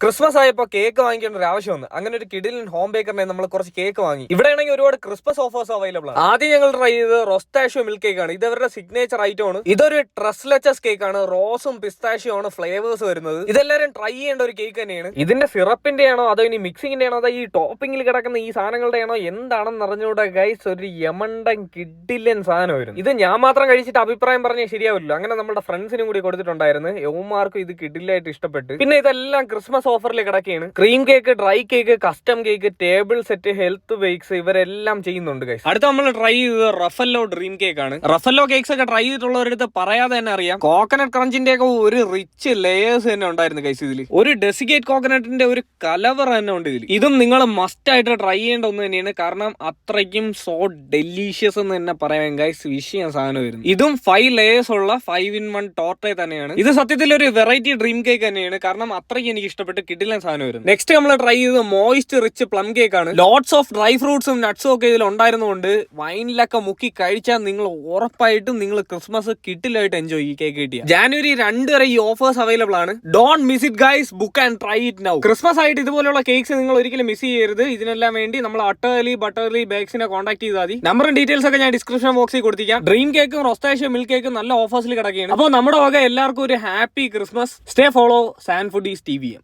Christmas ആയപ്പോൾ cake വാങ്ങിക്കേണ്ട ഒരു ആവശ്യം വന്നു. അങ്ങനെ ഒരു കിഡിലൻ ഹോം ബേക്കറിനെ നമ്മൾ കുറച്ച് കേക്ക് വാങ്ങി. ഇവിടെ ആണെങ്കിൽ ഒരുപാട് ക്രിസ്മസ് ഓഫേഴ്സ് അവൈലബിൾ ആണ്. ആദ്യം ഞങ്ങൾ ട്രൈ ചെയ്ത് റൊസ്റ്റാഷ്യോ മിൽക്ക് കേക്ക് ആണ്. ഇത് അവരുടെ സിഗ്നേച്ചർ ഐറ്റം ആണ്. ഇതൊരു ട്രസ്ലെച്ചസ് കേക്ക് ആണ്. റോസും പിസ്താഷ്യോ ആണ് ഫ്ലേവേഴ്സ് വരുന്നത്. ഇതെല്ലാവരും ട്രൈ ചെയ്യേണ്ട ഒരു കേക്ക് തന്നെയാണ്. ഇതിന്റെ സിറപ്പിന്റെ ആണോ അതോ ഇനി മിക്സിങ്ങിന്റെ ആണോ അതോ ഈ ടോപ്പിംഗിൽ കിടക്കുന്ന ഈ സാധനങ്ങളുടെ ആണോ എന്താണെന്ന് അറിഞ്ഞുകൂടെ ഗൈസ്. ഒരു യമണ്ടൻ കിഡിലൻ സാധനം വരും. ഇത് ഞാൻ മാത്രം കഴിച്ചിട്ട് അഭിപ്രായം പറഞ്ഞാൽ ശരിയാവില്ല. അങ്ങനെ നമ്മുടെ ഫ്രണ്ട്സിനും കൂടി കൊടുത്തിട്ടുണ്ടായിരുന്നു. യവന്മാർക്കും ഇത് കിഡിലായിട്ട് ഇഷ്ടപ്പെട്ടു. പിന്നെ ഇതെല്ലാം ക്രിസ്മസ് ഓഫറിൽ കിടക്കുകയാണ്. Cream cake, dry cake, custom cake, table set, health bakes ഇവരെല്ലാം ചെയ്യുന്നുണ്ട് ഗൈസ്. അടുത്ത നമ്മൾ ട്രൈ ചെയ്തത് റഫല്ലോ ഡ്രീം കേക്ക് ആണ്. റഫല്ലോ കേക്ക്സ് ഒക്കെ ട്രൈ ചെയ്തിട്ടുള്ളവരടുത്ത് പറയാതെ തന്നെ അറിയാം, കോക്കനട്ട് ക്രഞ്ചിന്റെ ഒക്കെ ഒരു റിച്ച് ലേയേഴ്സ് തന്നെ ഉണ്ടായിരുന്നു ഗൈസ്. ഇതിൽ ഒരു ഡെസിക്കേറ്റ് കോക്കനട്ടിന്റെ ഒരു കലവർ തന്നെ ഉണ്ട് ഇതിൽ. ഇതും നിങ്ങൾ മസ്റ്റ് ആയിട്ട് ട്രൈ ചെയ്യേണ്ട ഒന്ന് തന്നെയാണ്. കാരണം അത്രയ്ക്കും സോ ഡെലീഷ്യസ് എന്ന് തന്നെ പറയാം ഗൈസ്. വിഷയം സാധനം വരുന്നു. ഇതും 5 ലേയേഴ്സ് ഉള്ള 5-in-1 ടോർട്ടേ തന്നെയാണ്. ഇത് സത്യത്തിൽ ഒരു വെറൈറ്റി ഡ്രീം കേക്ക് തന്നെയാണ്. കാരണം അത്രയ്ക്ക് എനിക്ക് ഇഷ്ടപ്പെട്ടു. കിഡിലൻ സാധനം വരുന്നു. നെക്സ്റ്റ് നമ്മൾ ട്രൈ ചെയ്തത് മോയിസ്റ്റ് റിച്ച് പ്ലം കേക്ക് ആണ്. ലോട്ട്സ് ഓഫ് ഡ്രൈ ഫ്രൂട്ട്സും നട്ട്സും ഒക്കെ ഇതിൽ ഉണ്ടായിരുന്നുകൊണ്ട് വൈനിലൊക്കെ മുക്കി കഴിച്ചാൽ നിങ്ങൾ ഉറപ്പായിട്ടും നിങ്ങൾ ക്രിസ്മസ് കിഡിലായിട്ട് എൻജോയ് ഈ കേക്ക് കിട്ടിയ. ജാനുവരി 2 വരെ ഈ ഓഫേഴ്സ് അവൈലബിൾ ആണ്. Don't miss it guys. Book and try it now. Christmas ആയിട്ട് ഇതുപോലുള്ള കേക്ക്സ് നിങ്ങൾ ഒരിക്കലും മിസ് ചെയ്യരുത്. ഇതിനെല്ലാം വേണ്ടി നമ്മൾ ബട്ടർലി ബേക്സിനെ കോൺടാക്ട് ചെയ്താൽ മതി. നമ്പറും ഡീറ്റെയിൽസ് ഒക്കെ ഞാൻ ഡിസ്ക്രിപ്ഷൻ ബോക്സിൽ കൊടുത്തിരിക്കാം. ഡ്രീം കേക്കും റൊസ്റ്റാഷ്യോ മിൽക്ക് കേക്കും നല്ല ഓഫേഴ്സിൽ കിടക്കുകയാണ്. അപ്പോൾ നമ്മുടെ വക എല്ലാവർക്കും ഒരു ഹാപ്പി ക്രിസ്മസ്. സ്റ്റേ ഫോളോ സാൻഫുഡീസ് TVM.